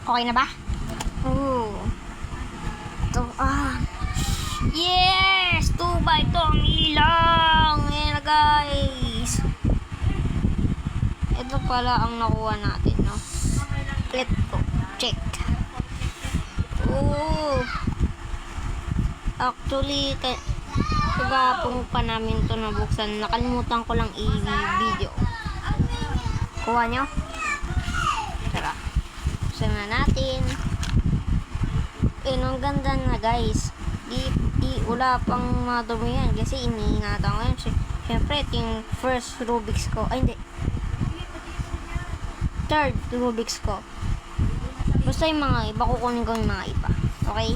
Okay na ba? Oh. Ito, yes! 2 by 2 ang ilang! Ayan na, guys. Ito pala ang nakuha natin, no? Let's go. Check. Oh. Actually, kagapong pa namin to nabuksan. Nakalimutan ko lang i-video. Kuha nyo? Tara. Buksan na natin. Ang ganda na, guys. Wala pang madumi yan. Kasi iniingatan ko yan. Siyempre, ito yung first Rubik's ko. Ay, hindi. Third Rubik's ko. Basta yung mga iba, kukunin ko yung mga iba. Okay?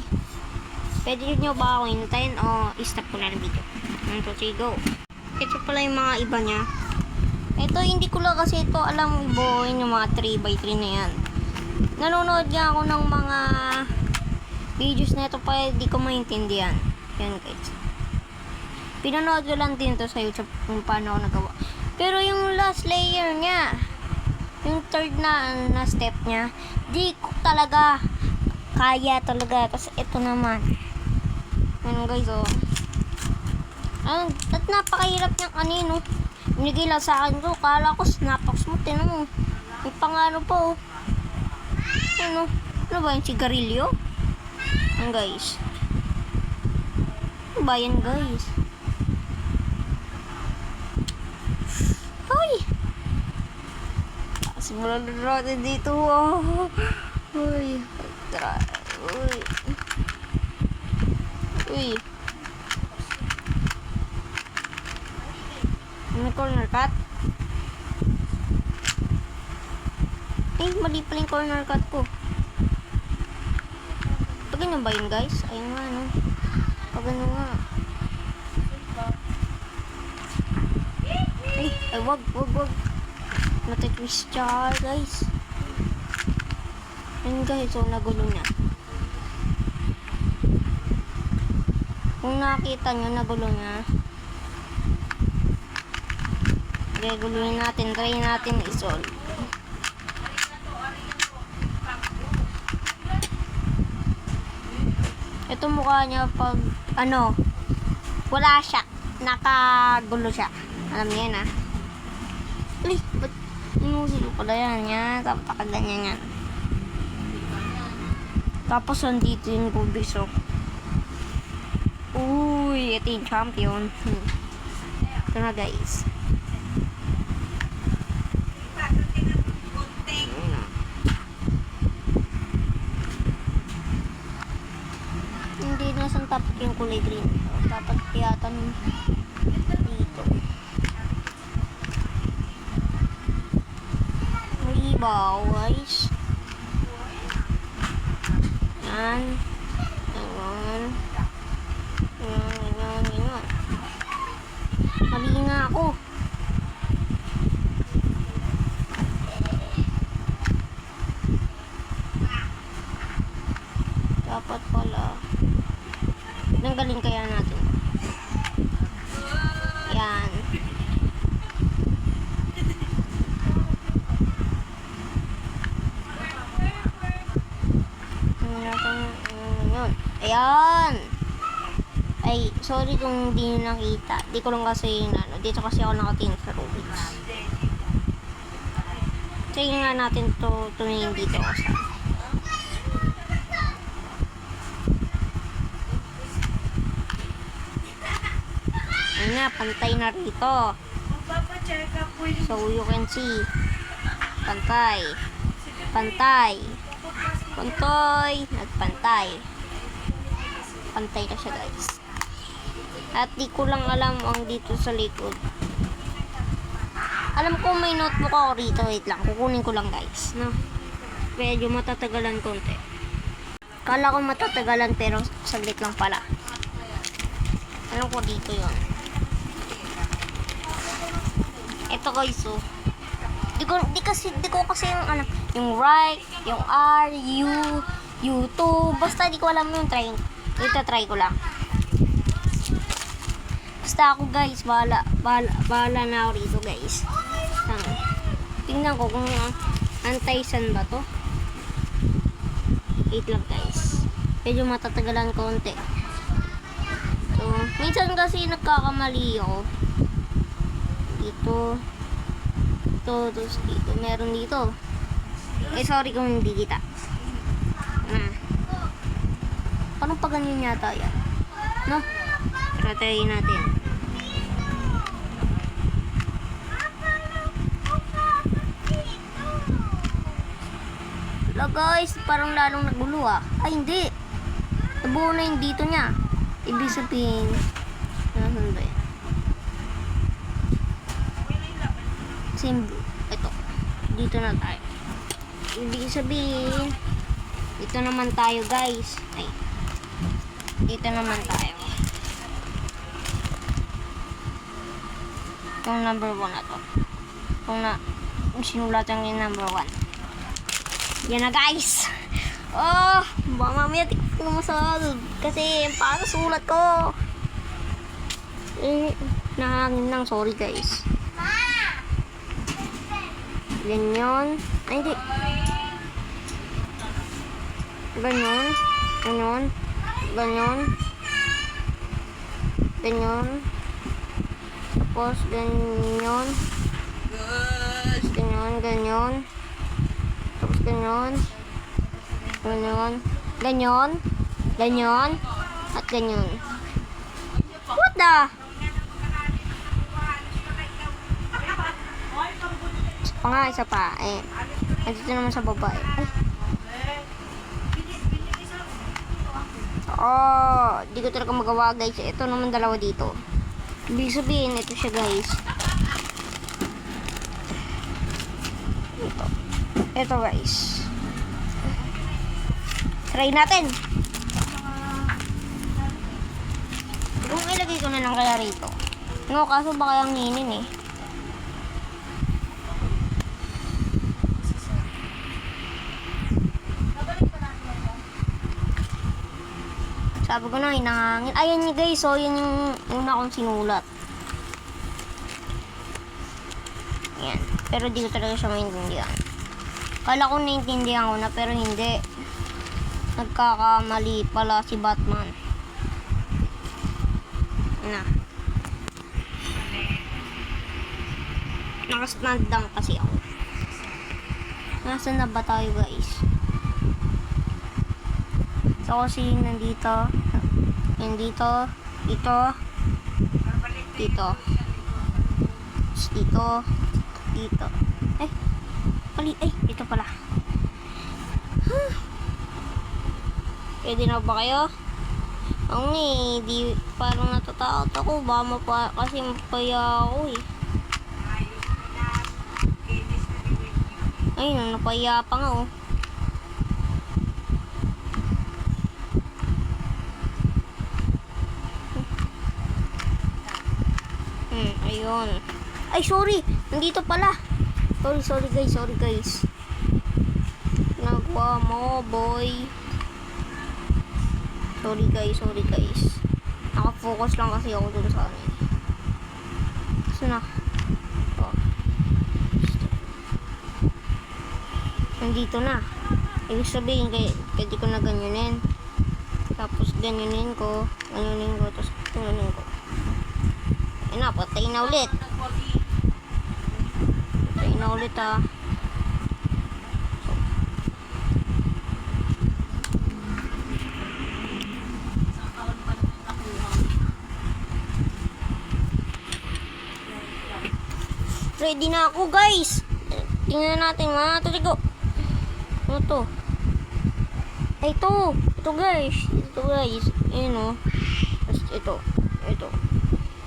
Pwede nyo ba ako hintayin o i-stop ko na ng video? 1, 2, 3, go. Ito pala yung mga iba niya. Ito, hindi ko lang kasi ito alam ibuhin yung mga 3x3 na yan. Nanonood nga ako ng mga videos na ito pa, hindi ko maintindihan. Yan, guys. Pinanood ko lang din ito sa YouTube kung paano ako nagawa. Pero yung last layer niya, yung third na step niya, di ko talaga kaya talaga. Tapos ito naman. Ano, guys, oh. At napakahirap niyang kanino. Binigay lang sa akin to. Kala ko snapox mo. Tinan mo. May pangano po, oh. Ano ba yung sigarilyo? Yan, guys. Ano ba yan, guys? Hoy! Simulan na natin dito. Oh. Uy. Tara. Uy. Uy. May corner cut? Eh, mali pala yung corner cut ko. Pag ganyan ba yun, guys? Ayun nga, no? Pag ganyan nga. Ay, wag. Natitwist siya, guys. Ayun, guys. So, nagulo na. Kung nakita nyo, nagulo na. Okay, guluhin natin. Try natin i-solve. Ito mukha niya pag, wala siya. Nakagulo siya. Alam niya yan, Ay, ba't inusil ko pala yan? Yan, tapos ganyan yan. Tapos, andito yung Rubik's. Uy, ito yung champion. Ito na, guys. Hindi nasan tapos yung kulay green. Dapat tiyatan dito. Malibaw, guys. Yan. Yan. Mali nga ako. Dapat pala. Nanggalin kaya natin. Yan. Yun. Ayan. Ay, sorry kung hindi nyo nakita. Di ko lang kasi dito kasi ako nakatingin sa Rubik's. Tingnan nga natin tumingin dito kasi. Ayan na, pantay na rito. So, you can see. Pantay. Nagpantay. Pantay na siya, guys. At di ko lang alam ang dito sa likod. Alam ko may notebook ako rito. Wait lang, kukunin ko lang, guys. No? Medyo matatagalan konti. Kala ko matatagalan pero saglit lang pala. Alam ko dito yon. Ito, guys, oh. Di ko kasi yung alam. Yung right, yung R, U2. Basta di ko alam yung try. Ito, try ko lang. Basta ako, guys, bahala na ako rito, guys. Tingnan ko kung anti-sun ba to. 8 lang guys. Medyo matatagalan konti. So, minsan kasi nagkakamali ako. Dito. Tapos dito. Meron dito. Sorry kung hindi kita. Parang pa ganyan yata yan. No? Pero try natin. Wala guys, parang lalong nagulo ah. Ay hindi. Nabuo na yung dito niya. Ibig sabihin, nasan ba yan? Same blue. Ito. Dito na tayo. Ibig sabihin, dito naman tayo guys. Ay. Dito naman tayo. Itong number 1 na to. Kung sinulatan yung number 1. Yan na guys. Oh, baka mamaya tignan mo sa kasi paano sulat ko. Nahangin lang, sorry guys. Ganyan. Ay, hindi. Ganyan. Ganyan. Ganyan. Ganyan. Tapos ganyan. Ganyan, ganyan. Tapos ganyan. Ganyan. Ganyan. Ganyan. At ganyan. What the? Isa pa nga, isa pa. Eh. Dito naman sa baba. Ay. Oh, di ko talaga magawa guys. Ito naman dalawa dito. Ibig sabihin, ito siya guys. Ito guys. Try natin. Kung ilagay ko na lang kaya rito. No, kaso baka yung hinin eh. Sabi ko na, hinangangin. Ayan niya guys, so yun yung una kong sinulat. Ayan. Pero di ko talaga siya maintindihan. Kala ko naintindihan ko na, pero hindi. Nagkakamali pala si Batman. Na. Nakastand lang kasi ako. Nasaan na ba tayo guys? So kasi nandito. Yan dito. Dito. Dito. Dito. Dito. Eh. Pali. Ay. Dito pala. Pwede na ba kayo? Ang di parang natatakot ako. Baka kasi mapaya ako eh. Ayun, napaya pa nga oh. Ayun. Ay, sorry. Nandito pala. Sorry guys. Nagwa mo, boy. Sorry guys. Nakafocus lang kasi ako dun sa ano. Saan na? Oh. Nandito na. Ibig sabihin, pwede ko na ganyanin. Tapos ganyanin ko. Tapos ganyanin ko. Ayun na, patay na ulit. Patay na ulit ah. Ready na ako guys. Tingnan natin mga taligo. Ano to? Ay ito. Ito guys. Ayun o. Tapos ito.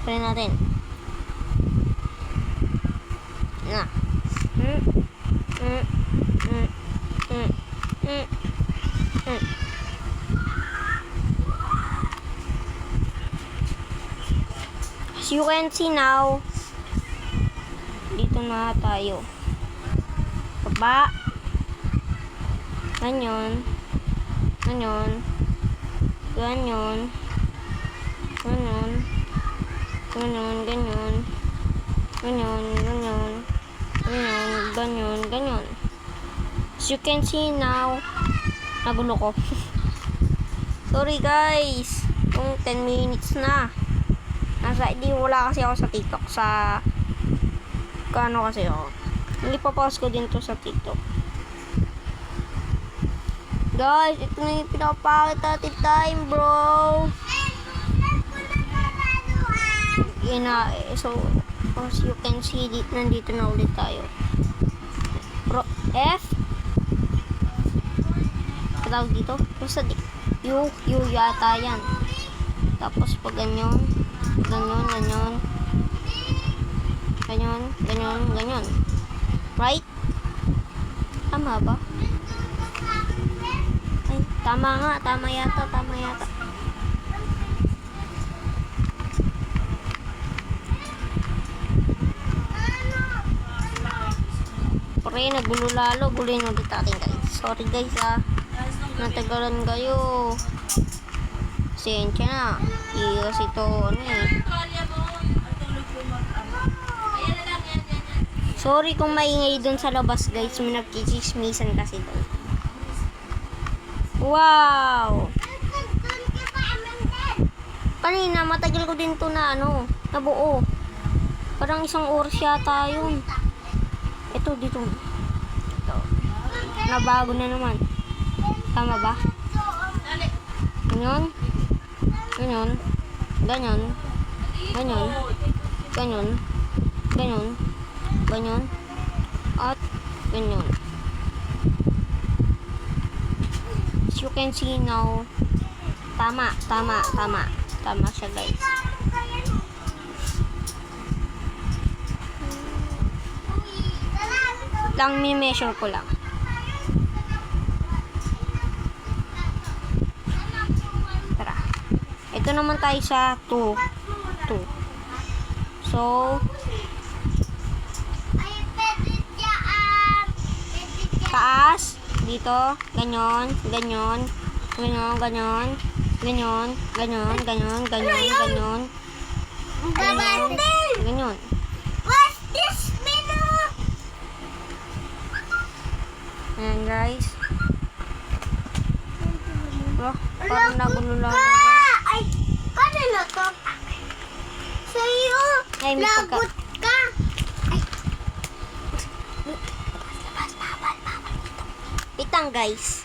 Try natin. Na. As you can see now, dito na tayo. Baba. Ganyan. Ganyan. Ganyan. Ganyan. Ganyan, ganyan. Ganyan, ganyan. Ganyan, ganyan, ganyan. As you can see now, Nagulo ko. Sorry guys. Yung 10 minutes na. Wala kasi ako sa TikTok sa kano kasi ako. Hindi pa post ko din to sa TikTok. Guys, ito na yung pinapakit natin time, bro. So, as you can see, nandito na ulit tayo. F. Tawag dito. Basta U yata yan. Tapos pag ganyan. Ganyan. Right? Tama ba? Ay, tama nga. Tama yata. Pre, nagulo lalo. Gulin ulit natin guys. Sorry guys natagalan kayo. Sensya na. Kasi ito Sorry kung maingay dun sa labas guys. May nagkichismisan kasi dun. Wow! Kanina matagal ko din to na nabuo. Parang isang oras yata yun. Ito dito. Ito. Nabago na naman. Tama ba? Ganyan. At ganyan. As you can see now, tama siya guys. Mi-measure ko lang. Tara. Ito naman tayo sa 2. So, taas, dito, ganyan. Ganyan. What's this menu? Ayan guys. Parang nagulo lang. Ay, kanino to? Sa'yo. Ay, Lagot ka. Itang guys.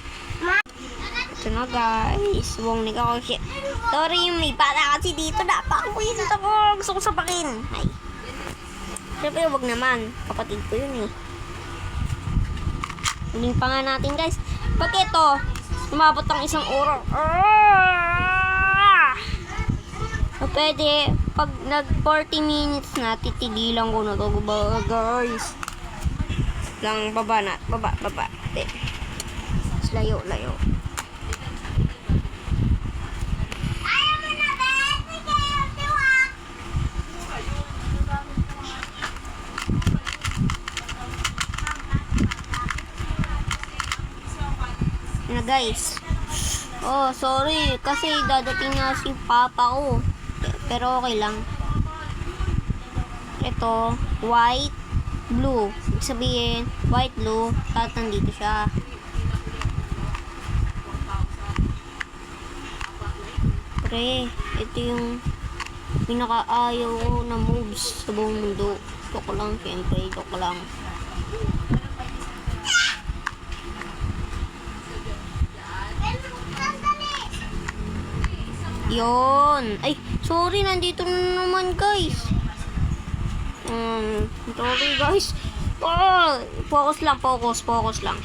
Ito na guys. Buong ako. Sorry, may bata kasi dito. Napakapuisit ako. Gusto ko sapakin. Ay. Siyempre, wag naman. Kapatid ko yun eh. Huling pa nga natin guys. Pag ito, umabot ang isang oras. Pwede, pag nag 40 minutes na, titigilan ko na to guys. Lang, baba. Layo. Ayaw mo na ba? Sige, tiwak. Na guys. Oh, sorry. Kasi dadating na si papa ko. Pero okay lang. Ito, white, blue. Ibig sabihin, white, blue. At nandito siya. Pre, ito yung pinakaayaw ko na moves sa buong mundo. Joke lang, syempre. Joke lang. Yon. Ay, sorry, nandito na naman, guys. Sorry, guys. Focus lang.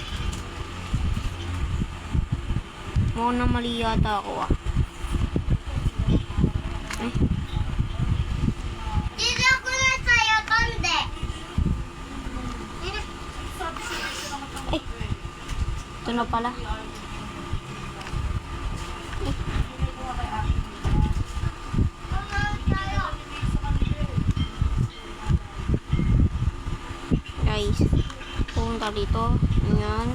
Mukhang na mali yata ako, Ay. Dito ko na sa'yo, konde. Ay. Ito na pala. Guys, pumunta dito. Ganyan.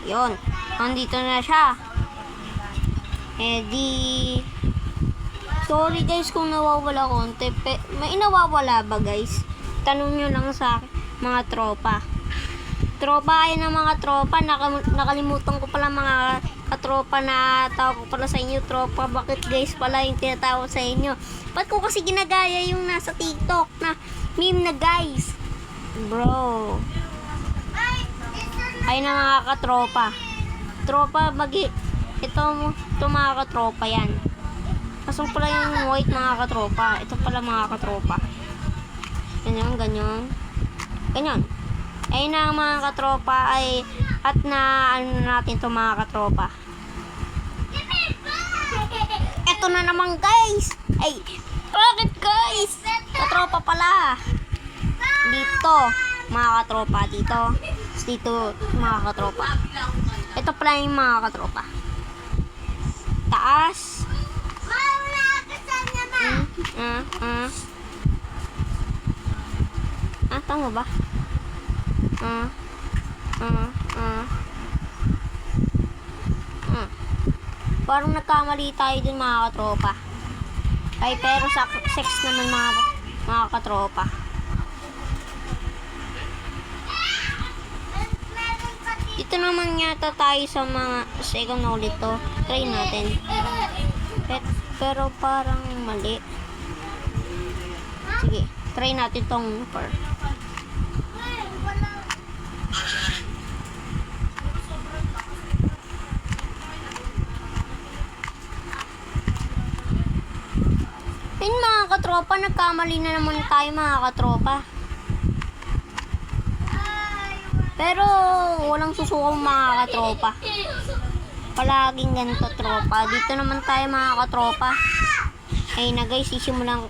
Yon. Nandito na siya. Sorry guys kung nawawala konti. May nawawala ba guys? Tanong nyo lang sa mga tropa. Tropa, ayun ang mga tropa. Nakalimutan ko pala mga katropa na tawag ko pala sa inyo, tropa. Bakit guys pala yung tinatawag sa inyo? Ba't ko kasi ginagaya yung nasa TikTok na meme na guys? Bro. Ayun ang mga katropa. Tropa, ito mga katropa yan. Kasong pala yung white mga katropa. Ito pala mga katropa. Ganyan, ganyan. Ganyan. Ayun na mga katropa ay at na ano natin to mga katropa. Eto na naman guys. Ay, bakit guys? Katropa pala. Dito, mga katropa dito. Dito, mga katropa. Ito pala yung mga katropa. Taas. Tama ba? Parang nagkamali tayo dun mga katropa. Ay, pero sa sex naman mga katropa. Dito naman yata tayo sa mga second ulit to. Try natin. Pero parang mali. Sige, try natin tong per. Yun mga katropa, nagkamali na naman tayo mga katropa. Pero walang susukong mga katropa. Palaging ganito tropa. Dito naman tayo mga katropa. Ayun na guys, sisimulan ko.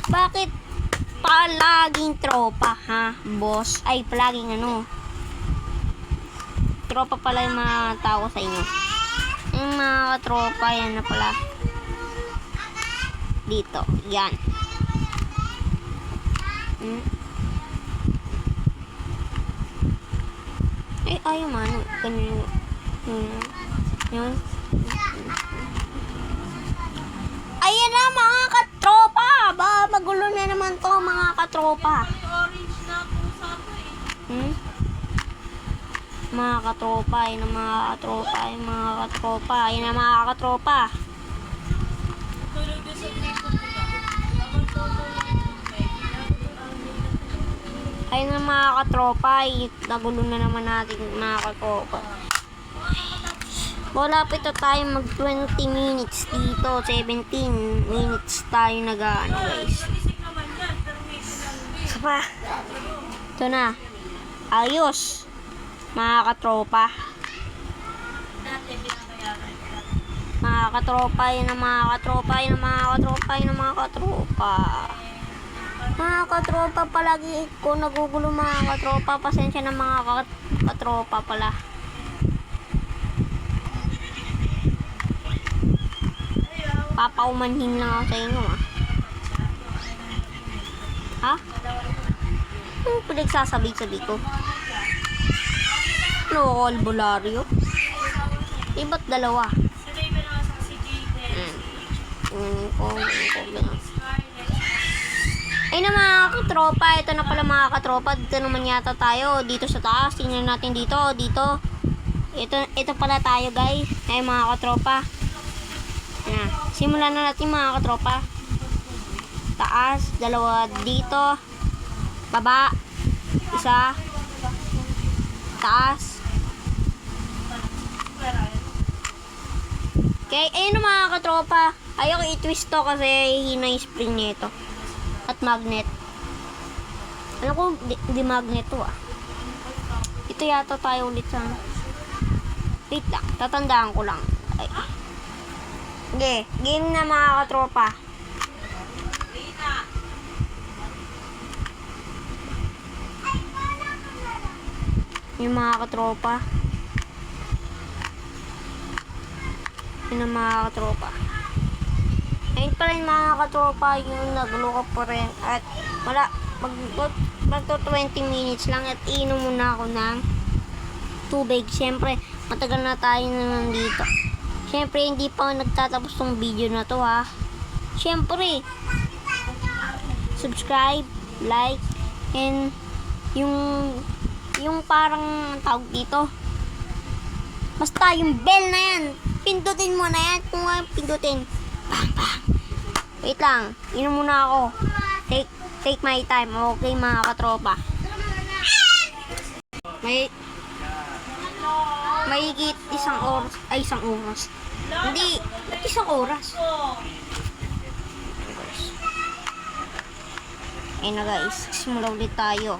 Bakit palaging tropa ha, boss? Ay, palaging ano. Tropa pala yung mga tao sa inyo. Yung mga katropa, yan na pala. Dito, yan. Ay, ayaw man. Ganyan. Yan. Ayan na mga katropa. Ba, magulo na naman to mga katropa. Mga katropa, ayan na mga katropa, ayan mga katropa, ayan na mga katropa. Ayun na mga katropa, nagulo na naman natin mga katropa. Malapit na tayo mag 20 minutes dito, 17 minutes tayo nag-ano guys. Isa pa. Ito na. Ayos. Mga katropa. Mga katropa, yun na mga katropa, yun na mga katropa, yun na mga katropa. Mga katropa, palagi ko nagugulo mga katropa. Pasensya na mga katropa pala. Papaumanhin lang ako sa inyo ha? Ano pinagsasabi-sabi ko? Ano ako albularyo? Ba't dalawa? Ay na mga katropa, ito na pala mga katropa. Dito naman yata tayo, dito sa taas. Tingnan natin dito. Ito pala tayo guys. Ay mga katropa. Ayan. Simulan na natin mga katropa. Taas, dalawa dito. Baba, isa. Taas. Okay, ayun na mga katropa. Ayaw ko i-twist to kasi hina yung spring nito. At magnet. Alam ko, di magnet to ah. Ito yata tayo ulit sa... Wait lang, tatandaan ko lang. Ay. Okay, game na mga katropa. Yung mga katropa. Yun ang mga katropa. Ayun pa rin mga katropa yung nagluko po rin. At wala, magto 20 minutes lang at inom muna ako ng tubig. Siyempre, matagal na tayo na nandito. Siyempre, hindi pa nagtatapos tong video na to ha. Siyempre, subscribe, like, and yung yung parang ang tawag dito. Basta yung bell na yan. Pindutin mo na yan. Kung nga pindutin. Bang, bang. Wait lang. Inom muna ako. Take my time. Okay mga katropa. Mahigit isang oras. Hindi. Isang oras. Ayun na guys. Simula ulit tayo.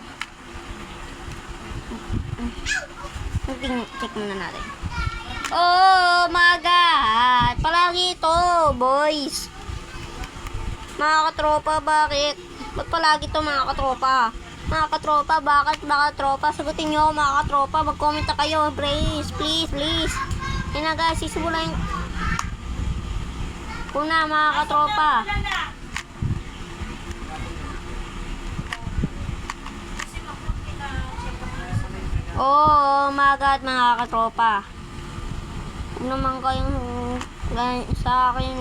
Check muna natin. Oh my God! Palagi ito, boys. Mga katropa, bakit? Ba't palagi ito mga katropa? Mga katropa, bakit mga katropa? Sagutin nyo mga katropa. Mag-comment na kayo, please. Yan na guys, sisimulain. Una mga katropa. Oh my God, mga katropa. Huwag naman kayong sa akin.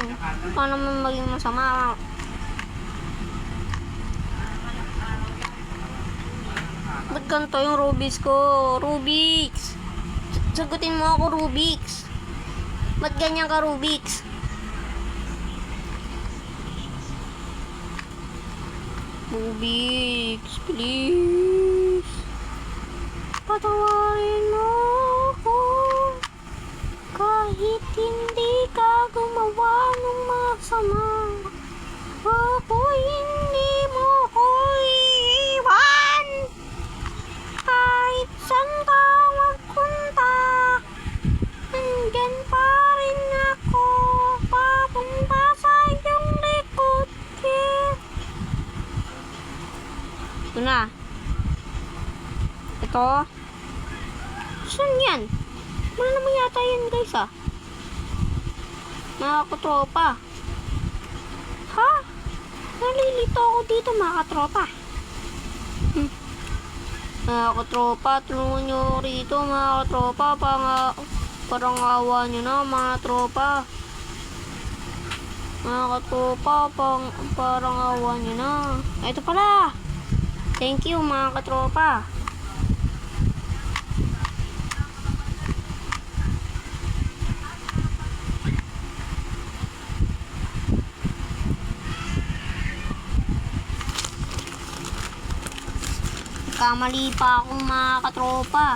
Paano naman maging masama? Ba't ganito yung Rubik's ko? Rubik's. Sagutin mo ako, Rubik's. Ba't ganyan ka, Rubik's? Rubik's, please. Patawarin mo ako. Kahit hindi ka gumawa ng masama, ako'y hindi mo ko iiwan. Kahit saan ka magpunta, nandyan pa rin ako. Papunta sa iyong likod. Ito na. Ito. Saan yan? Wala naman yata yan guys Mga katropa. Ha? Nalilito ako dito mga katropa. Mga katropa, tulungan nyo ako rito mga katropa. Parang awa nyo na mga tropa. Mga katropa, parang awa nyo na. Ito pala. Thank you mga katropa. Kamali pa akong mga katropa.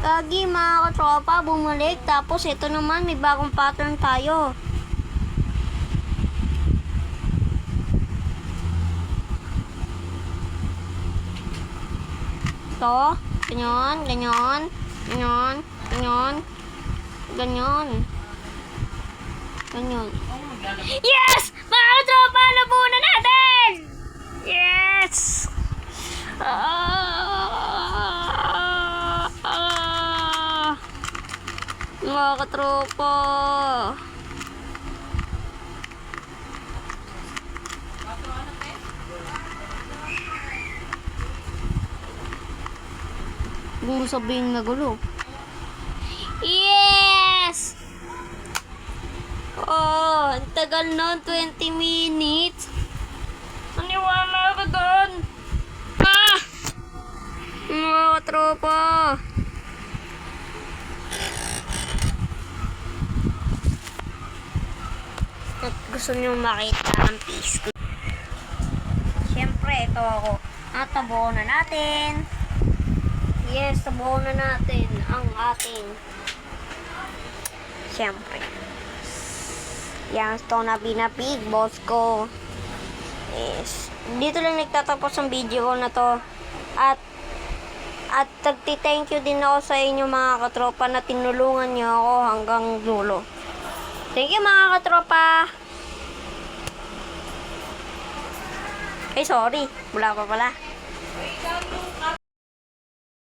Lagi mga katropa, bumalik. Tapos ito naman, may bagong pattern tayo. Ito, ganyan. Yes! Mga katropa, nabunan natin! Yes! Mga katropa. Huwag mo sabihin na gulo. Yes! Oh, ang tagal nun, 20 minutes. Maniwala ka doon. Mga katropa. At gusto nyo makita ang piece ko. Siyempre, ito ako. Tabuo na natin. Yes, tabuo na natin ang ating. Siyempre. Yan, ito na binapig, boss ko. Yes. Dito lang nagtatapos ang video ko na to. At thank you din ako sa inyo mga katropa na tinulungan niyo ako hanggang dulo. Thank you mga katropa. Ay, sorry. Wala pa pala.